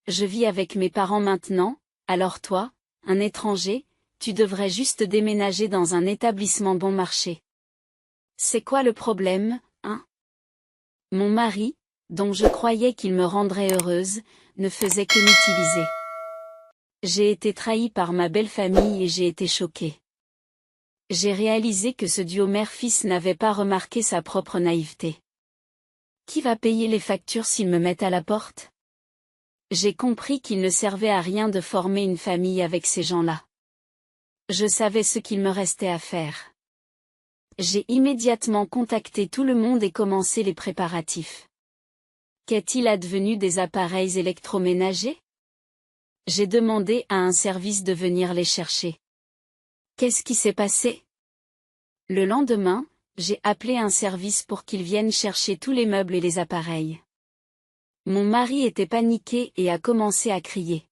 je vis avec mes parents maintenant, alors toi, un étranger, tu devrais juste déménager dans un établissement bon marché. C'est quoi le problème, hein? Mon mari, dont je croyais qu'il me rendrait heureuse, ne faisait que m'utiliser. J'ai été trahie par ma belle famille et j'ai été choquée. J'ai réalisé que ce duo mère-fils n'avait pas remarqué sa propre naïveté. Qui va payer les factures s'ils me mettent à la porte? J'ai compris qu'il ne servait à rien de former une famille avec ces gens-là. Je savais ce qu'il me restait à faire. J'ai immédiatement contacté tout le monde et commencé les préparatifs. Qu'est-il advenu des appareils électroménagers? J'ai demandé à un service de venir les chercher. Qu'est-ce qui s'est passé? Le lendemain, j'ai appelé un service pour qu'ils viennent chercher tous les meubles et les appareils. Mon mari était paniqué et a commencé à crier.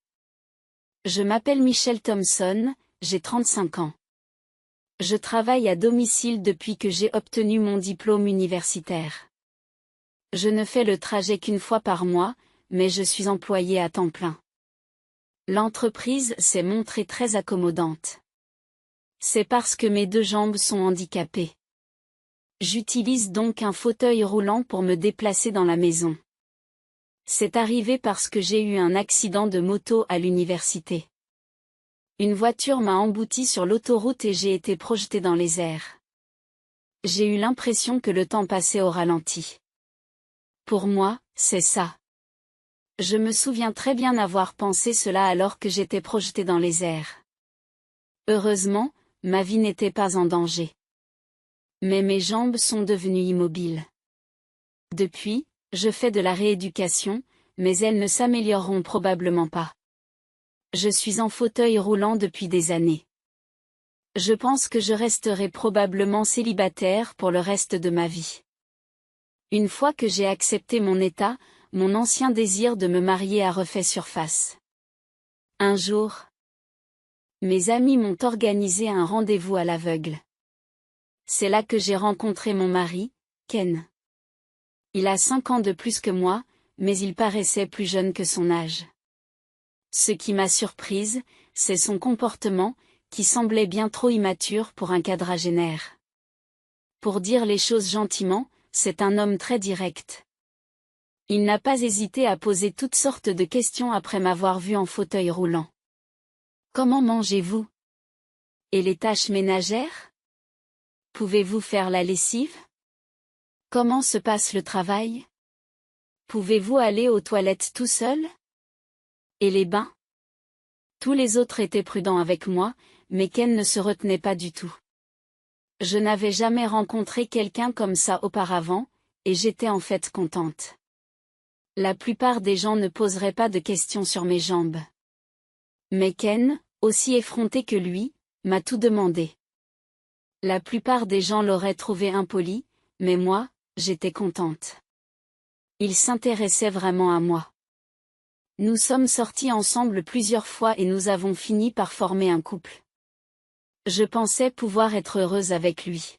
Je m'appelle Michelle Thompson, j'ai 35 ans. Je travaille à domicile depuis que j'ai obtenu mon diplôme universitaire. Je ne fais le trajet qu'une fois par mois, mais je suis employée à temps plein. L'entreprise s'est montrée très accommodante. C'est parce que mes deux jambes sont handicapées. J'utilise donc un fauteuil roulant pour me déplacer dans la maison. C'est arrivé parce que j'ai eu un accident de moto à l'université. Une voiture m'a embouti sur l'autoroute et j'ai été projetée dans les airs. J'ai eu l'impression que le temps passait au ralenti. Pour moi, c'est ça. Je me souviens très bien avoir pensé cela alors que j'étais projetée dans les airs. Heureusement, ma vie n'était pas en danger. Mais mes jambes sont devenues immobiles. Depuis, je fais de la rééducation, mais elles ne s'amélioreront probablement pas. Je suis en fauteuil roulant depuis des années. Je pense que je resterai probablement célibataire pour le reste de ma vie. Une fois que j'ai accepté mon état, mon ancien désir de me marier a refait surface. Un jour, mes amis m'ont organisé un rendez-vous à l'aveugle. C'est là que j'ai rencontré mon mari, Ken. Il a 5 ans de plus que moi, mais il paraissait plus jeune que son âge. Ce qui m'a surprise, c'est son comportement, qui semblait bien trop immature pour un quadragénaire. Pour dire les choses gentiment, c'est un homme très direct. Il n'a pas hésité à poser toutes sortes de questions après m'avoir vu en fauteuil roulant. Comment mangez-vous? Et les tâches ménagères? Pouvez-vous faire la lessive? Comment se passe le travail? Pouvez-vous aller aux toilettes tout seul? Et les bains? Tous les autres étaient prudents avec moi, mais Ken ne se retenait pas du tout. Je n'avais jamais rencontré quelqu'un comme ça auparavant, et j'étais en fait contente. La plupart des gens ne poseraient pas de questions sur mes jambes. Mais Ken, aussi effronté que lui, m'a tout demandé. La plupart des gens l'auraient trouvé impoli, mais moi, j'étais contente. Il s'intéressait vraiment à moi. Nous sommes sortis ensemble plusieurs fois et nous avons fini par former un couple. Je pensais pouvoir être heureuse avec lui.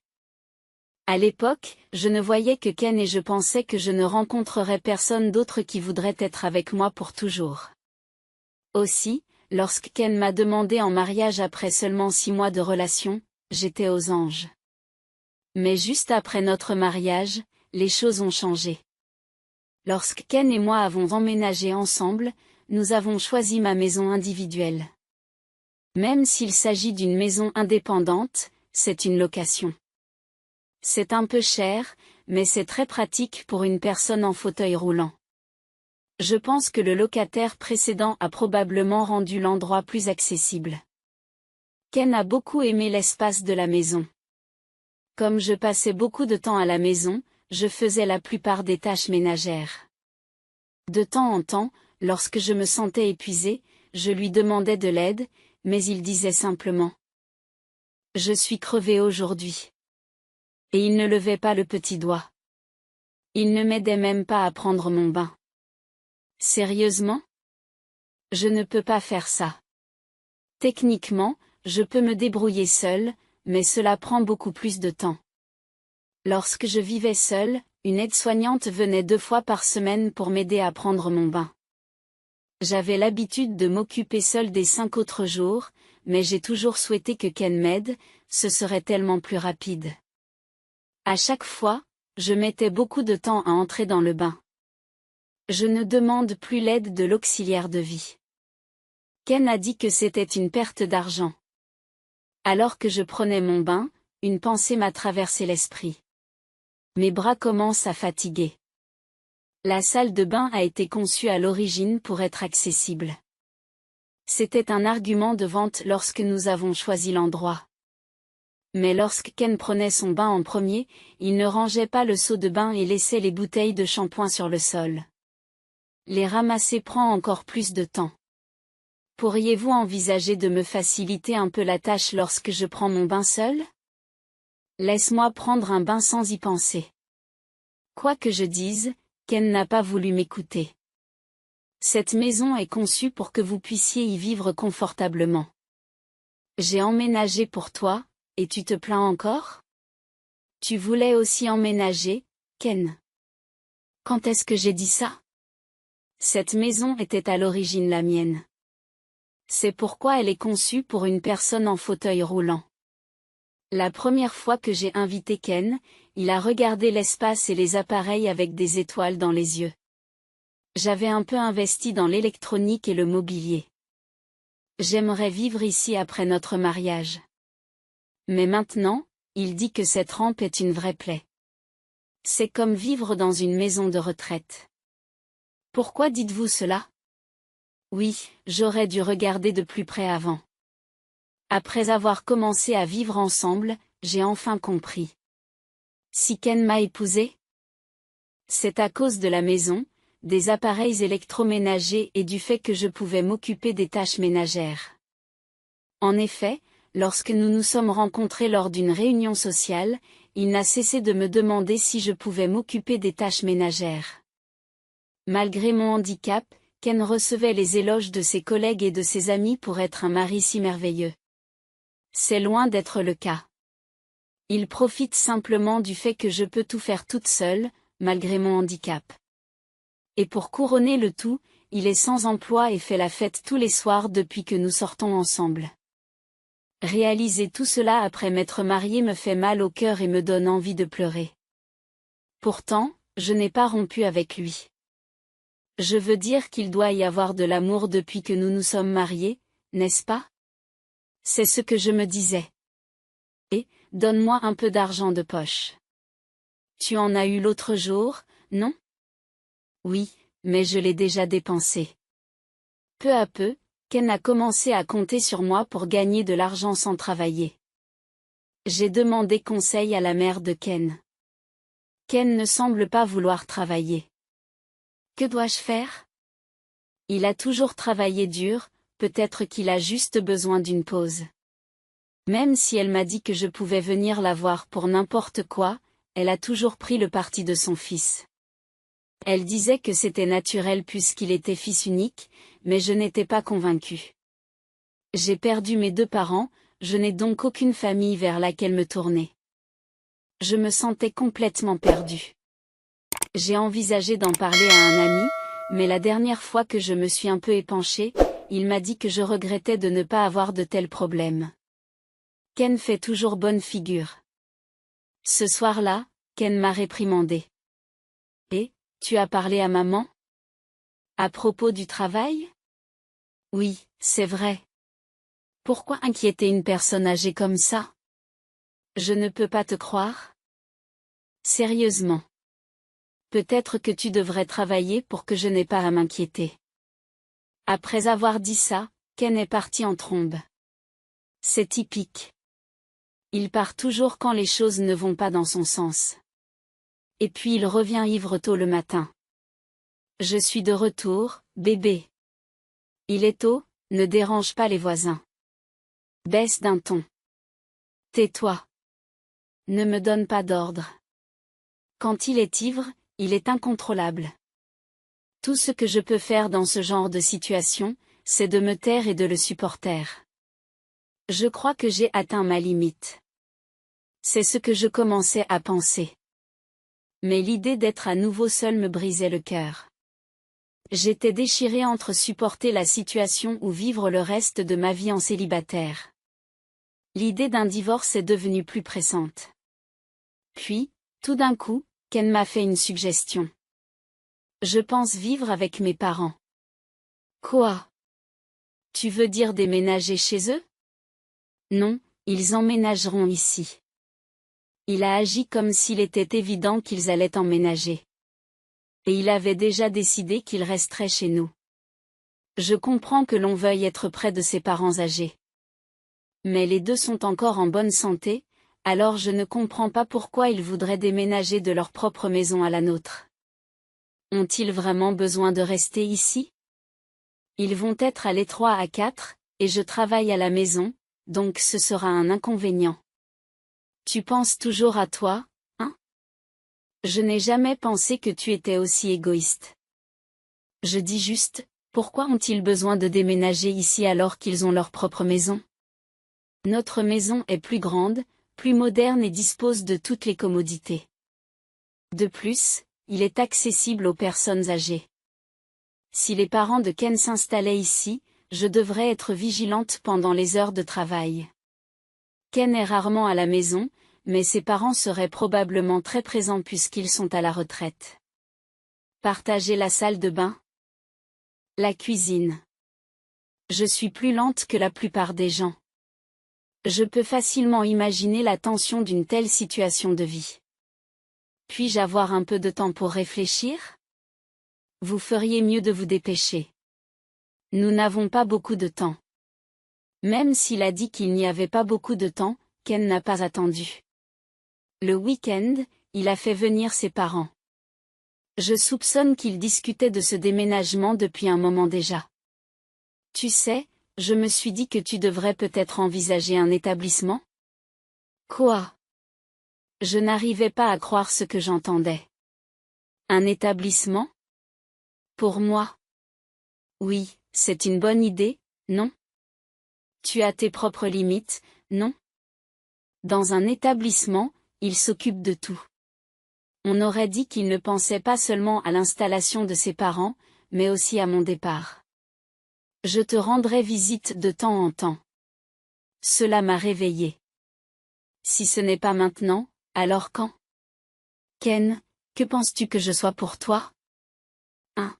À l'époque, je ne voyais que Ken et je pensais que je ne rencontrerais personne d'autre qui voudrait être avec moi pour toujours. Aussi, lorsque Ken m'a demandé en mariage après seulement 6 mois de relation, j'étais aux anges. Mais juste après notre mariage, les choses ont changé. Lorsque Ken et moi avons emménagé ensemble, nous avons choisi ma maison individuelle. Même s'il s'agit d'une maison indépendante, c'est une location. C'est un peu cher, mais c'est très pratique pour une personne en fauteuil roulant. Je pense que le locataire précédent a probablement rendu l'endroit plus accessible. Ken a beaucoup aimé l'espace de la maison. Comme je passais beaucoup de temps à la maison, je faisais la plupart des tâches ménagères. De temps en temps, lorsque je me sentais épuisée, je lui demandais de l'aide, mais il disait simplement « Je suis crevé aujourd'hui ». Et il ne levait pas le petit doigt. Il ne m'aidait même pas à prendre mon bain. Sérieusement? Je ne peux pas faire ça. Techniquement, je peux me débrouiller seule, mais cela prend beaucoup plus de temps. Lorsque je vivais seule, une aide-soignante venait 2 fois par semaine pour m'aider à prendre mon bain. J'avais l'habitude de m'occuper seule des 5 autres jours, mais j'ai toujours souhaité que Ken m'aide, ce serait tellement plus rapide. À chaque fois, je mettais beaucoup de temps à entrer dans le bain. Je ne demande plus l'aide de l'auxiliaire de vie. Ken a dit que c'était une perte d'argent. Alors que je prenais mon bain, une pensée m'a traversé l'esprit. Mes bras commencent à fatiguer. La salle de bain a été conçue à l'origine pour être accessible. C'était un argument de vente lorsque nous avons choisi l'endroit. Mais lorsque Ken prenait son bain en premier, il ne rangeait pas le seau de bain et laissait les bouteilles de shampoing sur le sol. Les ramasser prend encore plus de temps. Pourriez-vous envisager de me faciliter un peu la tâche lorsque je prends mon bain seul? Laisse-moi prendre un bain sans y penser. Quoi que je dise, Ken n'a pas voulu m'écouter. Cette maison est conçue pour que vous puissiez y vivre confortablement. J'ai emménagé pour toi, et tu te plains encore? Tu voulais aussi emménager, Ken. Quand est-ce que j'ai dit ça? Cette maison était à l'origine la mienne. C'est pourquoi elle est conçue pour une personne en fauteuil roulant. La première fois que j'ai invité Ken, il a regardé l'espace et les appareils avec des étoiles dans les yeux. J'avais un peu investi dans l'électronique et le mobilier. J'aimerais vivre ici après notre mariage. Mais maintenant, il dit que cette rampe est une vraie plaie. C'est comme vivre dans une maison de retraite. Pourquoi dites-vous cela? Oui, j'aurais dû regarder de plus près avant. Après avoir commencé à vivre ensemble, j'ai enfin compris. Si Ken m'a épousée? C'est à cause de la maison, des appareils électroménagers et du fait que je pouvais m'occuper des tâches ménagères. En effet, lorsque nous nous sommes rencontrés lors d'une réunion sociale, il n'a cessé de me demander si je pouvais m'occuper des tâches ménagères. Malgré mon handicap, Ken recevait les éloges de ses collègues et de ses amis pour être un mari si merveilleux. C'est loin d'être le cas. Il profite simplement du fait que je peux tout faire toute seule, malgré mon handicap. Et pour couronner le tout, il est sans emploi et fait la fête tous les soirs depuis que nous sortons ensemble. Réaliser tout cela après m'être mariée me fait mal au cœur et me donne envie de pleurer. Pourtant, je n'ai pas rompu avec lui. Je veux dire qu'il doit y avoir de l'amour depuis que nous nous sommes mariés, n'est-ce pas? C'est ce que je me disais. Et, donne-moi un peu d'argent de poche. Tu en as eu l'autre jour, non? Oui, mais je l'ai déjà dépensé. Peu à peu, Ken a commencé à compter sur moi pour gagner de l'argent sans travailler. J'ai demandé conseil à la mère de Ken. Ken ne semble pas vouloir travailler. Que dois-je faire? Il a toujours travaillé dur, peut-être qu'il a juste besoin d'une pause. Même si elle m'a dit que je pouvais venir la voir pour n'importe quoi, elle a toujours pris le parti de son fils. Elle disait que c'était naturel puisqu'il était fils unique, mais je n'étais pas convaincue. J'ai perdu mes 2 parents, je n'ai donc aucune famille vers laquelle me tourner. Je me sentais complètement perdue. J'ai envisagé d'en parler à un ami, mais la dernière fois que je me suis un peu épanchée, il m'a dit que je regrettais de ne pas avoir de tels problèmes. Ken fait toujours bonne figure. Ce soir-là, Ken m'a réprimandé. Et, tu as parlé à maman? À propos du travail? Oui, c'est vrai. Pourquoi inquiéter une personne âgée comme ça? Je ne peux pas te croire. Sérieusement. Peut-être que tu devrais travailler pour que je n'ai pas à m'inquiéter. Après avoir dit ça, Ken est parti en trombe. C'est typique. Il part toujours quand les choses ne vont pas dans son sens. Et puis il revient ivre tôt le matin. Je suis de retour, bébé. Il est tôt, ne dérange pas les voisins. Baisse d'un ton. Tais-toi. Ne me donne pas d'ordre. Quand il est ivre, il est incontrôlable. Tout ce que je peux faire dans ce genre de situation, c'est de me taire et de le supporter. Je crois que j'ai atteint ma limite. C'est ce que je commençais à penser. Mais l'idée d'être à nouveau seul me brisait le cœur. J'étais déchirée entre supporter la situation ou vivre le reste de ma vie en célibataire. L'idée d'un divorce est devenue plus pressante. Puis, tout d'un coup, Ken m'a fait une suggestion. Je pense vivre avec mes parents. Quoi? Tu veux dire déménager chez eux? Non, ils emménageront ici. Il a agi comme s'il était évident qu'ils allaient emménager. Et il avait déjà décidé qu'ils resteraient chez nous. Je comprends que l'on veuille être près de ses parents âgés. Mais les deux sont encore en bonne santé, alors je ne comprends pas pourquoi ils voudraient déménager de leur propre maison à la nôtre. Ont-ils vraiment besoin de rester ici? Ils vont être à l'étroit à 4, et je travaille à la maison, donc ce sera un inconvénient. Tu penses toujours à toi, hein? Je n'ai jamais pensé que tu étais aussi égoïste. Je dis juste, pourquoi ont-ils besoin de déménager ici alors qu'ils ont leur propre maison? Notre maison est plus grande, plus moderne et dispose de toutes les commodités. De plus, il est accessible aux personnes âgées. Si les parents de Ken s'installaient ici, je devrais être vigilante pendant les heures de travail. Ken est rarement à la maison, mais ses parents seraient probablement très présents puisqu'ils sont à la retraite. Partager la salle de bain? La cuisine. Je suis plus lente que la plupart des gens. Je peux facilement imaginer la tension d'une telle situation de vie. Puis-je avoir un peu de temps pour réfléchir? Vous feriez mieux de vous dépêcher. Nous n'avons pas beaucoup de temps. Même s'il a dit qu'il n'y avait pas beaucoup de temps, Ken n'a pas attendu. Le week-end, il a fait venir ses parents. Je soupçonne qu'ils discutaient de ce déménagement depuis un moment déjà. Tu sais, je me suis dit que tu devrais peut-être envisager un établissement? Quoi? Je n'arrivais pas à croire ce que j'entendais. Un établissement? Pour moi? Oui, c'est une bonne idée, non? Tu as tes propres limites, non? Dans un établissement, il s'occupe de tout. On aurait dit qu'il ne pensait pas seulement à l'installation de ses parents, mais aussi à mon départ. Je te rendrai visite de temps en temps. Cela m'a réveillée. Si ce n'est pas maintenant, alors quand? Ken, que penses-tu que je sois pour toi? Hein?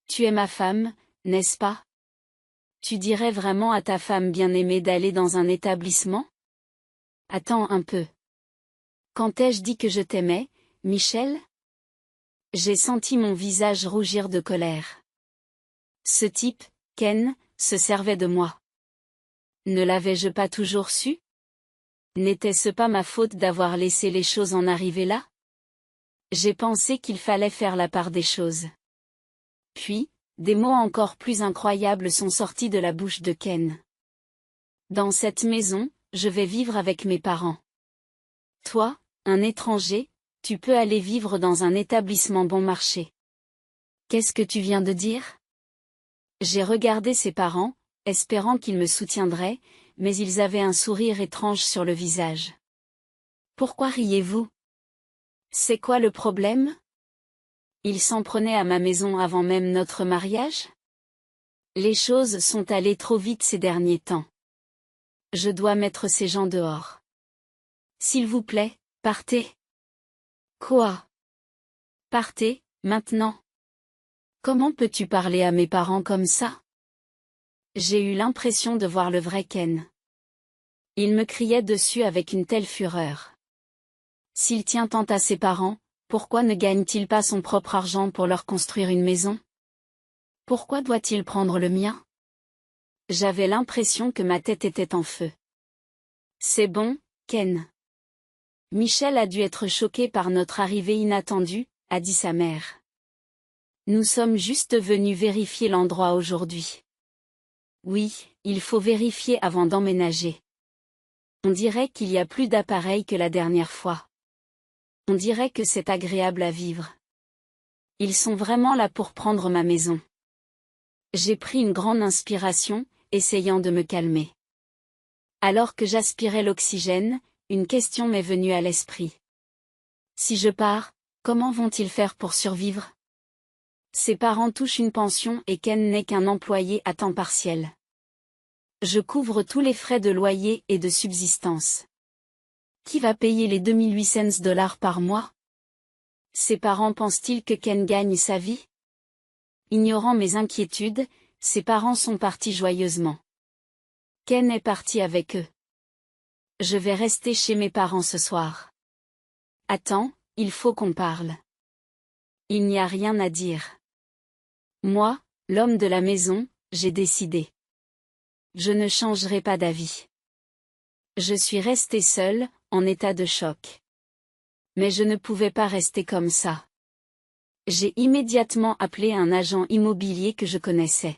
Tu es ma femme, n'est-ce pas? Tu dirais vraiment à ta femme bien-aimée d'aller dans un établissement? Attends un peu. Quand ai-je dit que je t'aimais, Michel? J'ai senti mon visage rougir de colère. Ce type, Ken, se servait de moi. Ne l'avais-je pas toujours su? N'était-ce pas ma faute d'avoir laissé les choses en arriver là? J'ai pensé qu'il fallait faire la part des choses. Puis, des mots encore plus incroyables sont sortis de la bouche de Ken. Dans cette maison, je vais vivre avec mes parents. Toi, un étranger, tu peux aller vivre dans un établissement bon marché. Qu'est-ce que tu viens de dire? J'ai regardé ses parents, espérant qu'ils me soutiendraient, mais ils avaient un sourire étrange sur le visage. Pourquoi riez-vous? C'est quoi le problème? Ils s'en prenaient à ma maison avant même notre mariage? Les choses sont allées trop vite ces derniers temps. Je dois mettre ces gens dehors. S'il vous plaît, partez. Quoi? Partez, maintenant. Comment peux-tu parler à mes parents comme ça? J'ai eu l'impression de voir le vrai Ken. Il me criait dessus avec une telle fureur. S'il tient tant à ses parents, pourquoi ne gagne-t-il pas son propre argent pour leur construire une maison? Pourquoi doit-il prendre le mien? J'avais l'impression que ma tête était en feu. C'est bon, Ken. Michel a dû être choqué par notre arrivée inattendue, a dit sa mère. Nous sommes juste venus vérifier l'endroit aujourd'hui. Oui, il faut vérifier avant d'emménager. On dirait qu'il y a plus d'appareils que la dernière fois. On dirait que c'est agréable à vivre. Ils sont vraiment là pour prendre ma maison. J'ai pris une grande inspiration, essayant de me calmer. Alors que j'aspirais l'oxygène, une question m'est venue à l'esprit. Si je pars, comment vont-ils faire pour survivre? Ses parents touchent une pension et Ken n'est qu'un employé à temps partiel. Je couvre tous les frais de loyer et de subsistance. Qui va payer les $2800 par mois? Ses parents pensent-ils que Ken gagne sa vie? Ignorant mes inquiétudes, ses parents sont partis joyeusement. Ken est parti avec eux. Je vais rester chez mes parents ce soir. Attends, il faut qu'on parle. Il n'y a rien à dire. Moi, l'homme de la maison, j'ai décidé. Je ne changerai pas d'avis. Je suis resté seul, en état de choc. Mais je ne pouvais pas rester comme ça. J'ai immédiatement appelé un agent immobilier que je connaissais.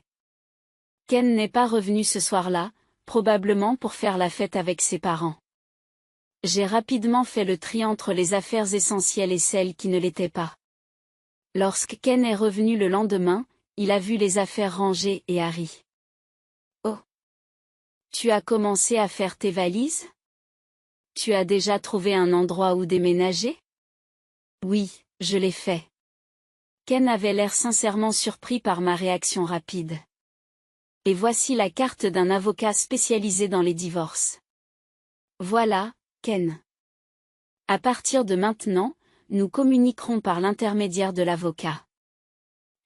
Ken n'est pas revenu ce soir-là, probablement pour faire la fête avec ses parents. J'ai rapidement fait le tri entre les affaires essentielles et celles qui ne l'étaient pas. Lorsque Ken est revenu le lendemain, il a vu les affaires rangées et a ri. Oh! Tu as commencé à faire tes valises? Tu as déjà trouvé un endroit où déménager? Oui, je l'ai fait. Ken avait l'air sincèrement surpris par ma réaction rapide. Et voici la carte d'un avocat spécialisé dans les divorces. Voilà, Ken. À partir de maintenant, nous communiquerons par l'intermédiaire de l'avocat.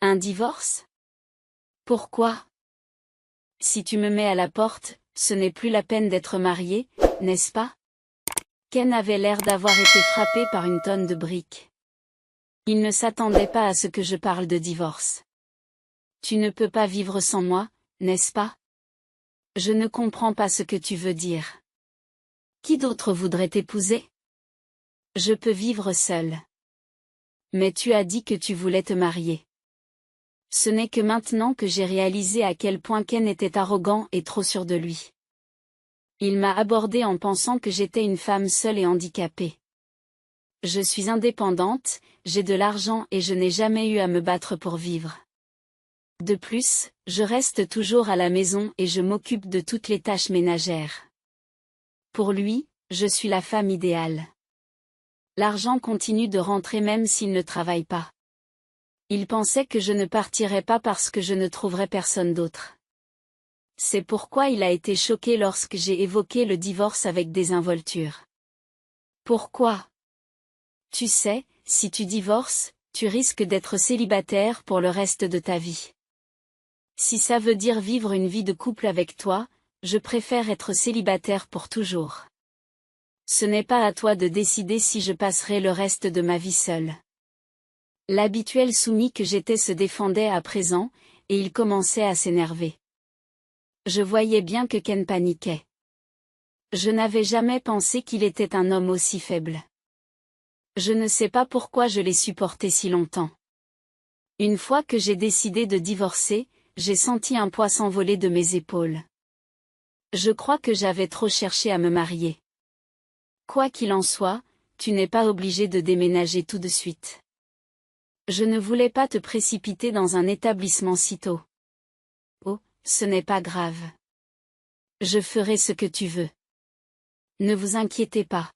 Un divorce? Pourquoi? Si tu me mets à la porte, ce n'est plus la peine d'être marié, n'est-ce pas? Ken avait l'air d'avoir été frappé par une tonne de briques. Il ne s'attendait pas à ce que je parle de divorce. Tu ne peux pas vivre sans moi, n'est-ce pas? Je ne comprends pas ce que tu veux dire. Qui d'autre voudrait t'épouser? Je peux vivre seul. Mais tu as dit que tu voulais te marier. Ce n'est que maintenant que j'ai réalisé à quel point Ken était arrogant et trop sûr de lui. Il m'a abordé en pensant que j'étais une femme seule et handicapée. Je suis indépendante, j'ai de l'argent et je n'ai jamais eu à me battre pour vivre. De plus, je reste toujours à la maison et je m'occupe de toutes les tâches ménagères. Pour lui, je suis la femme idéale. L'argent continue de rentrer même s'il ne travaille pas. Il pensait que je ne partirais pas parce que je ne trouverais personne d'autre. C'est pourquoi il a été choqué lorsque j'ai évoqué le divorce avec désinvolture. Pourquoi? Tu sais, si tu divorces, tu risques d'être célibataire pour le reste de ta vie. Si ça veut dire vivre une vie de couple avec toi, je préfère être célibataire pour toujours. Ce n'est pas à toi de décider si je passerai le reste de ma vie seule. L'habituel soumis que j'étais se défendait à présent, et il commençait à s'énerver. Je voyais bien que Ken paniquait. Je n'avais jamais pensé qu'il était un homme aussi faible. Je ne sais pas pourquoi je l'ai supporté si longtemps. Une fois que j'ai décidé de divorcer, j'ai senti un poids s'envoler de mes épaules. Je crois que j'avais trop cherché à me marier. Quoi qu'il en soit, tu n'es pas obligé de déménager tout de suite. Je ne voulais pas te précipiter dans un établissement si tôt. Oh, ce n'est pas grave. Je ferai ce que tu veux. Ne vous inquiétez pas.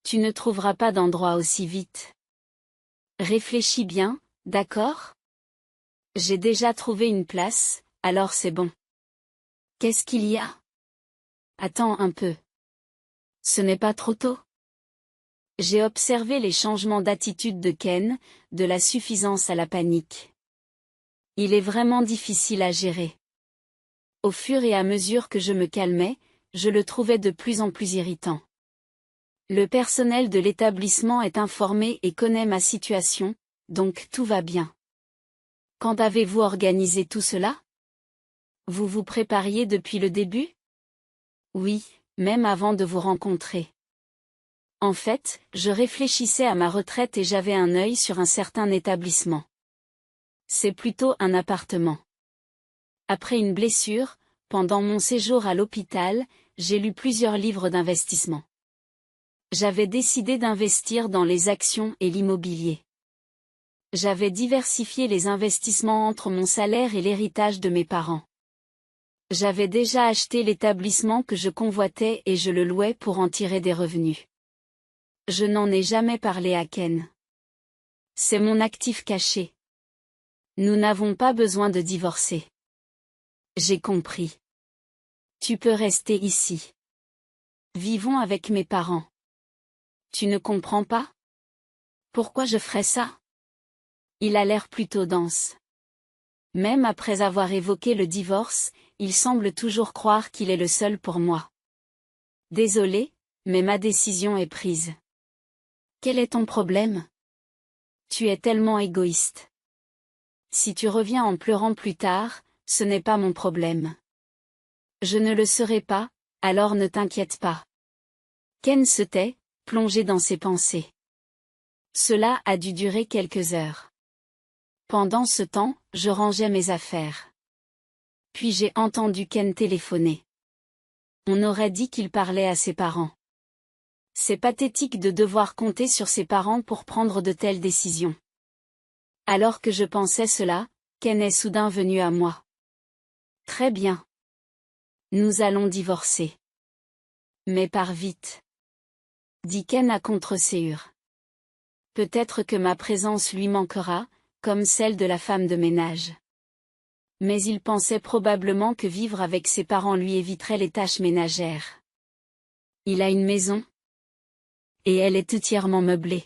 Tu ne trouveras pas d'endroit aussi vite. Réfléchis bien, d'accord? J'ai déjà trouvé une place, alors c'est bon. Qu'est-ce qu'il y a? Attends un peu. Ce n'est pas trop tôt? J'ai observé les changements d'attitude de Ken, de la suffisance à la panique. Il est vraiment difficile à gérer. Au fur et à mesure que je me calmais, je le trouvais de plus en plus irritant. Le personnel de l'établissement est informé et connaît ma situation, donc tout va bien. Quand avez-vous organisé tout cela? Vous vous prépariez depuis le début? Oui, même avant de vous rencontrer. En fait, je réfléchissais à ma retraite et j'avais un œil sur un certain établissement. C'est plutôt un appartement. Après une blessure, pendant mon séjour à l'hôpital, j'ai lu plusieurs livres d'investissement. J'avais décidé d'investir dans les actions et l'immobilier. J'avais diversifié les investissements entre mon salaire et l'héritage de mes parents. J'avais déjà acheté l'établissement que je convoitais et je le louais pour en tirer des revenus. Je n'en ai jamais parlé à Ken. C'est mon actif caché. Nous n'avons pas besoin de divorcer. J'ai compris. Tu peux rester ici. Vivons avec mes parents. Tu ne comprends pas? Pourquoi je ferais ça? Il a l'air plutôt dense. Même après avoir évoqué le divorce, il semble toujours croire qu'il est le seul pour moi. Désolé, mais ma décision est prise. Quel est ton problème? Tu es tellement égoïste. Si tu reviens en pleurant plus tard, ce n'est pas mon problème. Je ne le serai pas, alors ne t'inquiète pas. Ken se tait, plongé dans ses pensées. Cela a dû durer quelques heures. Pendant ce temps, je rangeais mes affaires. Puis j'ai entendu Ken téléphoner. On aurait dit qu'il parlait à ses parents. C'est pathétique de devoir compter sur ses parents pour prendre de telles décisions. Alors que je pensais cela, Ken est soudain venu à moi. Très bien. Nous allons divorcer. Mais pars vite. Dit Ken à contre-séhure. Peut-être que ma présence lui manquera, comme celle de la femme de ménage. Mais il pensait probablement que vivre avec ses parents lui éviterait les tâches ménagères. Il a une maison. Et elle est entièrement meublée.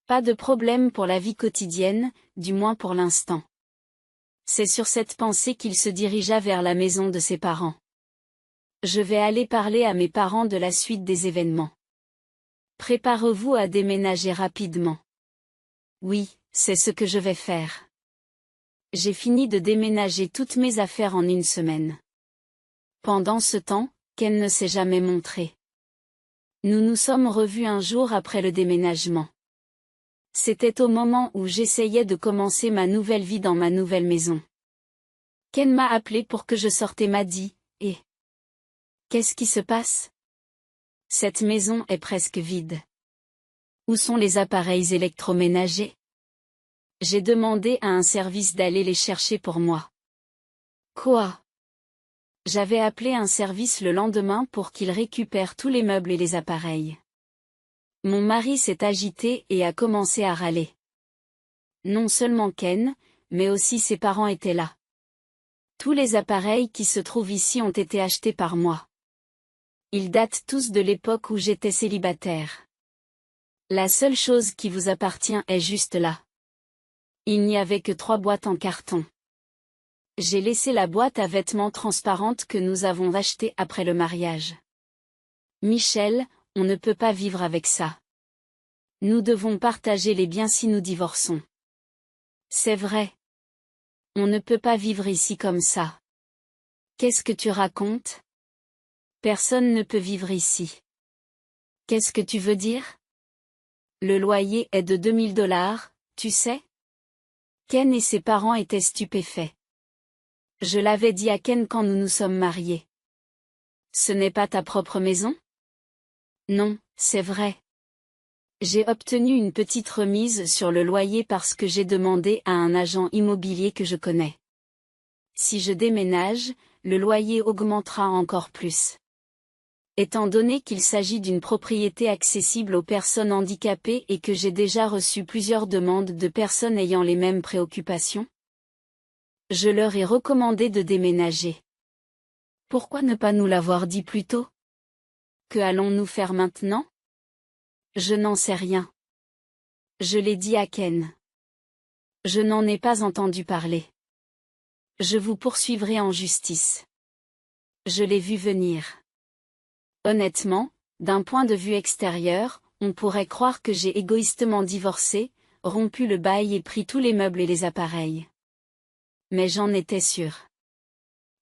Pas de problème pour la vie quotidienne, du moins pour l'instant. C'est sur cette pensée qu'il se dirigea vers la maison de ses parents. Je vais aller parler à mes parents de la suite des événements. Préparez-vous à déménager rapidement. Oui, c'est ce que je vais faire. J'ai fini de déménager toutes mes affaires en une semaine. Pendant ce temps, Ken ne s'est jamais montré. Nous nous sommes revus un jour après le déménagement. C'était au moment où j'essayais de commencer ma nouvelle vie dans ma nouvelle maison. Ken m'a appelé pour que je sorte et m'a dit, « Et qu'est-ce qui se passe? Cette maison est presque vide. Où sont les appareils électroménagers? » J'ai demandé à un service d'aller les chercher pour moi. Quoi? J'avais appelé un service le lendemain pour qu'il récupère tous les meubles et les appareils. Mon mari s'est agité et a commencé à râler. Non seulement Ken, mais aussi ses parents étaient là. Tous les appareils qui se trouvent ici ont été achetés par moi. Ils datent tous de l'époque où j'étais célibataire. La seule chose qui vous appartient est juste là. Il n'y avait que 3 boîtes en carton. J'ai laissé la boîte à vêtements transparente que nous avons achetée après le mariage. Michel, on ne peut pas vivre avec ça. Nous devons partager les biens si nous divorçons. C'est vrai. On ne peut pas vivre ici comme ça. Qu'est-ce que tu racontes? Personne ne peut vivre ici. Qu'est-ce que tu veux dire? Le loyer est de $2000, tu sais? Ken et ses parents étaient stupéfaits. Je l'avais dit à Ken quand nous nous sommes mariés. Ce n'est pas ta propre maison? Non, c'est vrai. J'ai obtenu une petite remise sur le loyer parce que j'ai demandé à un agent immobilier que je connais. Si je déménage, le loyer augmentera encore plus. Étant donné qu'il s'agit d'une propriété accessible aux personnes handicapées et que j'ai déjà reçu plusieurs demandes de personnes ayant les mêmes préoccupations, je leur ai recommandé de déménager. Pourquoi ne pas nous l'avoir dit plus tôt? Que allons-nous faire maintenant? Je n'en sais rien. Je l'ai dit à Ken. Je n'en ai pas entendu parler. Je vous poursuivrai en justice. Je l'ai vu venir. Honnêtement, d'un point de vue extérieur, on pourrait croire que j'ai égoïstement divorcé, rompu le bail et pris tous les meubles et les appareils. Mais j'en étais sûre.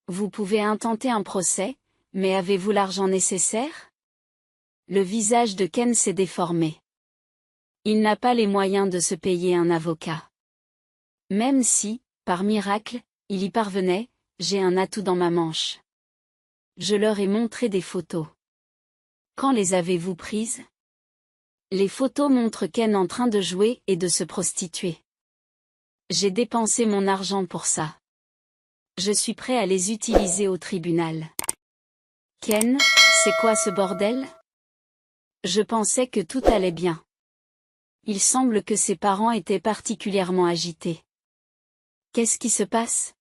Vous pouvez intenter un procès, mais avez-vous l'argent nécessaire? Le visage de Ken s'est déformé. Il n'a pas les moyens de se payer un avocat. Même si, par miracle, il y parvenait, j'ai un atout dans ma manche. Je leur ai montré des photos. Quand les avez-vous prises? Les photos montrent Ken en train de jouer et de se prostituer. J'ai dépensé mon argent pour ça. Je suis prêt à les utiliser au tribunal. Ken, c'est quoi ce bordel? Je pensais que tout allait bien. Il semble que ses parents étaient particulièrement agités. Qu'est-ce qui se passe?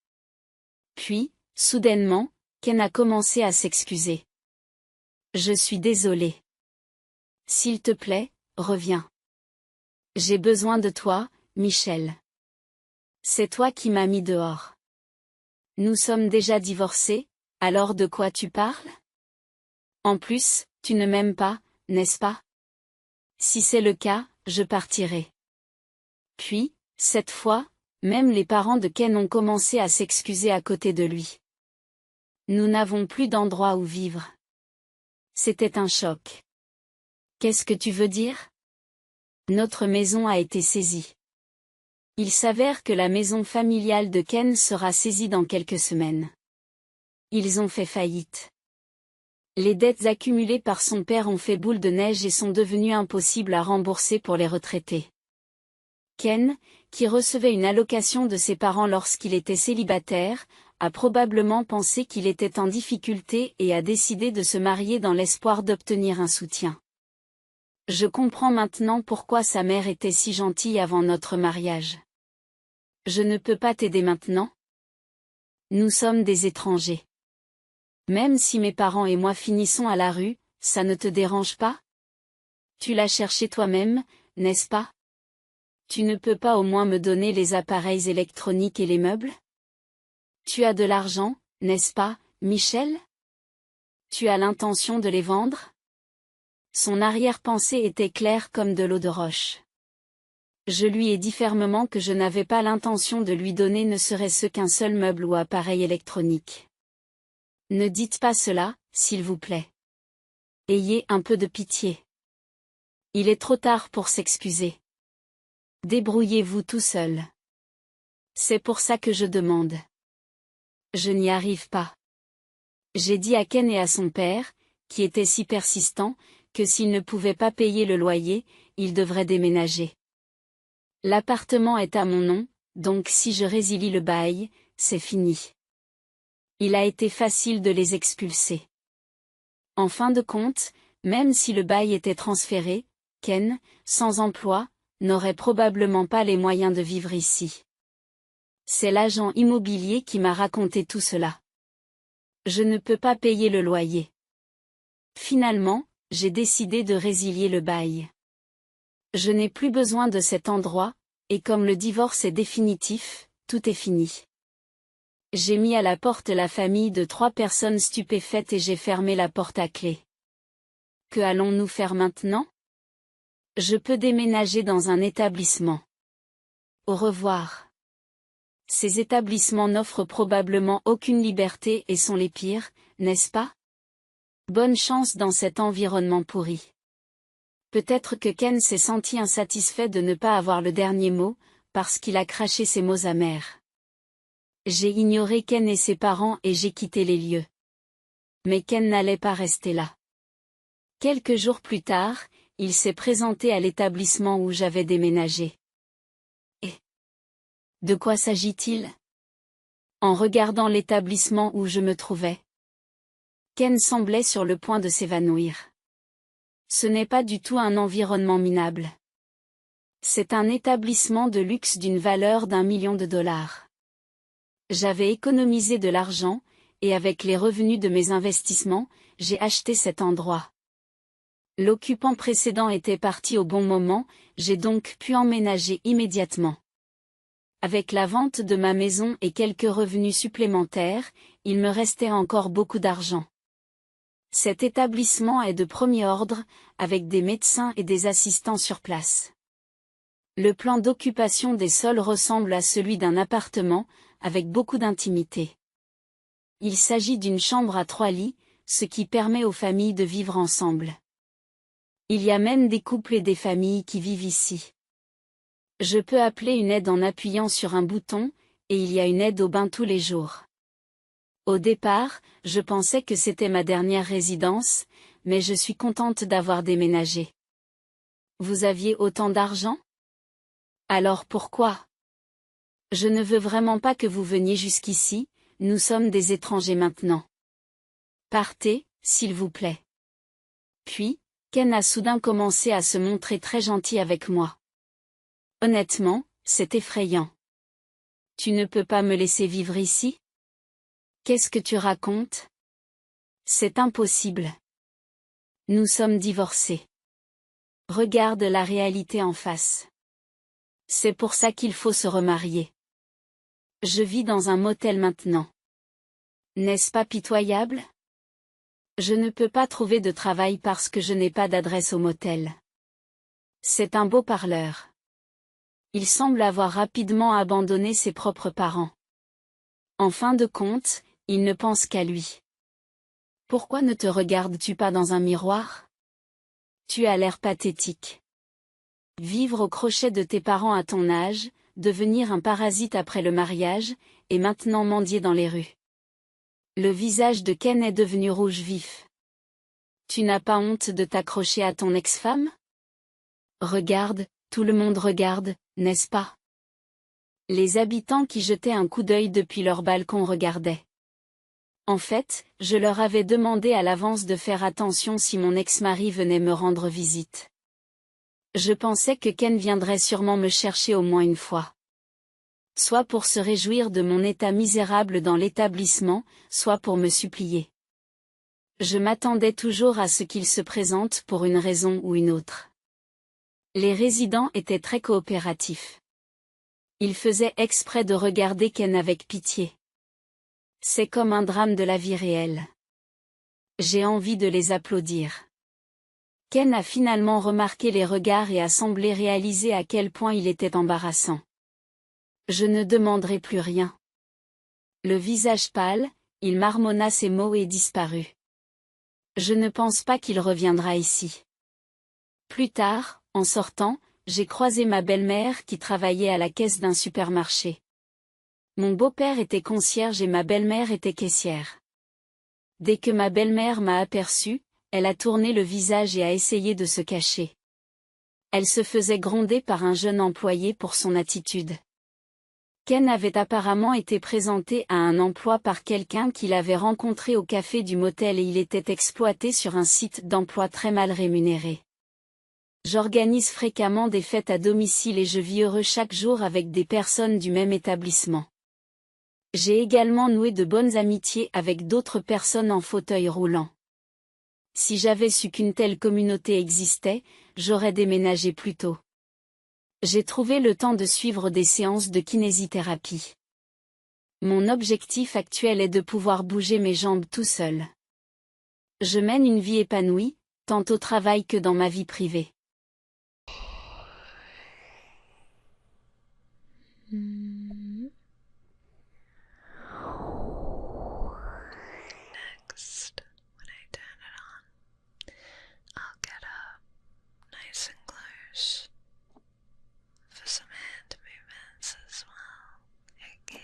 Puis, soudainement, Ken a commencé à s'excuser. Je suis désolé. S'il te plaît, reviens. J'ai besoin de toi, Michel. C'est toi qui m'as mis dehors. Nous sommes déjà divorcés, alors de quoi tu parles? En plus, tu ne m'aimes pas, n'est-ce pas? Si c'est le cas, je partirai. Puis, cette fois, même les parents de Ken ont commencé à s'excuser à côté de lui. Nous n'avons plus d'endroit où vivre. C'était un choc. Qu'est-ce que tu veux dire? Notre maison a été saisie. Il s'avère que la maison familiale de Ken sera saisie dans quelques semaines. Ils ont fait faillite. Les dettes accumulées par son père ont fait boule de neige et sont devenues impossibles à rembourser pour les retraités. Ken, qui recevait une allocation de ses parents lorsqu'il était célibataire, a probablement pensé qu'il était en difficulté et a décidé de se marier dans l'espoir d'obtenir un soutien. Je comprends maintenant pourquoi sa mère était si gentille avant notre mariage. Je ne peux pas t'aider maintenant. Nous sommes des étrangers. Même si mes parents et moi finissons à la rue, ça ne te dérange pas? Tu l'as cherché toi-même, n'est-ce pas? Tu ne peux pas au moins me donner les appareils électroniques et les meubles? Tu as de l'argent, n'est-ce pas, Michel? Tu as l'intention de les vendre? Son arrière-pensée était claire comme de l'eau de roche. Je lui ai dit fermement que je n'avais pas l'intention de lui donner ne serait-ce qu'un seul meuble ou appareil électronique. Ne dites pas cela, s'il vous plaît. Ayez un peu de pitié. Il est trop tard pour s'excuser. Débrouillez-vous tout seul. C'est pour ça que je demande. Je n'y arrive pas. J'ai dit à Ken et à son père, qui était si persistant, que s'il ne pouvait pas payer le loyer, il devrait déménager. L'appartement est à mon nom, donc si je résilie le bail, c'est fini. Il a été facile de les expulser. En fin de compte, même si le bail était transféré, Ken, sans emploi, n'aurait probablement pas les moyens de vivre ici. C'est l'agent immobilier qui m'a raconté tout cela. Je ne peux pas payer le loyer. Finalement, j'ai décidé de résilier le bail. Je n'ai plus besoin de cet endroit, et comme le divorce est définitif, tout est fini. J'ai mis à la porte la famille de 3 personnes stupéfaites et j'ai fermé la porte à clé. Que allons-nous faire maintenant? Je peux déménager dans un établissement. Au revoir. Ces établissements n'offrent probablement aucune liberté et sont les pires, n'est-ce pas? Bonne chance dans cet environnement pourri. Peut-être que Ken s'est senti insatisfait de ne pas avoir le dernier mot, parce qu'il a craché ses mots amers. J'ai ignoré Ken et ses parents et j'ai quitté les lieux. Mais Ken n'allait pas rester là. Quelques jours plus tard, il s'est présenté à l'établissement où j'avais déménagé. Et de quoi s'agit-il? En regardant l'établissement où je me trouvais, Ken semblait sur le point de s'évanouir. Ce n'est pas du tout un environnement minable. C'est un établissement de luxe d'une valeur d'1 million de dollars. J'avais économisé de l'argent, et avec les revenus de mes investissements, j'ai acheté cet endroit. L'occupant précédent était parti au bon moment, j'ai donc pu emménager immédiatement. Avec la vente de ma maison et quelques revenus supplémentaires, il me restait encore beaucoup d'argent. Cet établissement est de premier ordre, avec des médecins et des assistants sur place. Le plan d'occupation des sols ressemble à celui d'un appartement, avec beaucoup d'intimité. Il s'agit d'une chambre à 3 lits, ce qui permet aux familles de vivre ensemble. Il y a même des couples et des familles qui vivent ici. Je peux appeler une aide en appuyant sur un bouton, et il y a une aide au bain tous les jours. Au départ, je pensais que c'était ma dernière résidence, mais je suis contente d'avoir déménagé. Vous aviez autant d'argent? Alors pourquoi? Je ne veux vraiment pas que vous veniez jusqu'ici, nous sommes des étrangers maintenant. Partez, s'il vous plaît. Puis, Ken a soudain commencé à se montrer très gentil avec moi. Honnêtement, c'est effrayant. Tu ne peux pas me laisser vivre ici? Qu'est-ce que tu racontes? C'est impossible. Nous sommes divorcés. Regarde la réalité en face. C'est pour ça qu'il faut se remarier. Je vis dans un motel maintenant. N'est-ce pas pitoyable? Je ne peux pas trouver de travail parce que je n'ai pas d'adresse au motel. C'est un beau parleur. Il semble avoir rapidement abandonné ses propres parents. En fin de compte, il ne pense qu'à lui. Pourquoi ne te regardes-tu pas dans un miroir? Tu as l'air pathétique. Vivre au crochet de tes parents à ton âge, devenir un parasite après le mariage, et maintenant mendier dans les rues. Le visage de Ken est devenu rouge vif. Tu n'as pas honte de t'accrocher à ton ex-femme? Regarde, tout le monde regarde, n'est-ce pas? Les habitants qui jetaient un coup d'œil depuis leur balcon regardaient. En fait, je leur avais demandé à l'avance de faire attention si mon ex-mari venait me rendre visite. Je pensais que Ken viendrait sûrement me chercher au moins une fois. Soit pour se réjouir de mon état misérable dans l'établissement, soit pour me supplier. Je m'attendais toujours à ce qu'il se présente pour une raison ou une autre. Les résidents étaient très coopératifs. Ils faisaient exprès de regarder Ken avec pitié. C'est comme un drame de la vie réelle. J'ai envie de les applaudir. Ken a finalement remarqué les regards et a semblé réaliser à quel point il était embarrassant. Je ne demanderai plus rien. Le visage pâle, il marmonna ces mots et disparut. Je ne pense pas qu'il reviendra ici. Plus tard, en sortant, j'ai croisé ma belle-mère qui travaillait à la caisse d'un supermarché. Mon beau-père était concierge et ma belle-mère était caissière. Dès que ma belle-mère m'a aperçu, elle a tourné le visage et a essayé de se cacher. Elle se faisait gronder par un jeune employé pour son attitude. Ken avait apparemment été présenté à un emploi par quelqu'un qu'il avait rencontré au café du motel et il était exploité sur un site d'emploi très mal rémunéré. J'organise fréquemment des fêtes à domicile et je vis heureux chaque jour avec des personnes du même établissement. J'ai également noué de bonnes amitiés avec d'autres personnes en fauteuil roulant. Si j'avais su qu'une telle communauté existait, j'aurais déménagé plus tôt. J'ai trouvé le temps de suivre des séances de kinésithérapie. Mon objectif actuel est de pouvoir bouger mes jambes tout seul. Je mène une vie épanouie, tant au travail que dans ma vie privée. Next, when I turn it on, I'll get up nice and close for some hand movements as well. Okay.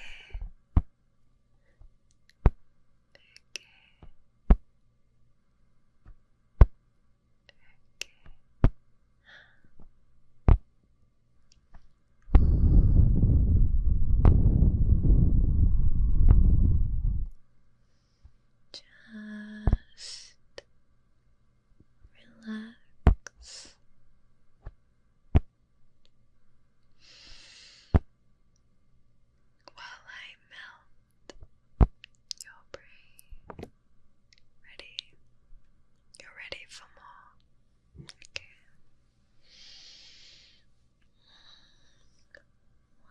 Just relax. While I melt your brain. Ready? You're ready for more? Okay.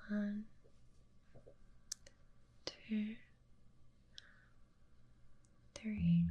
1, 2, 3,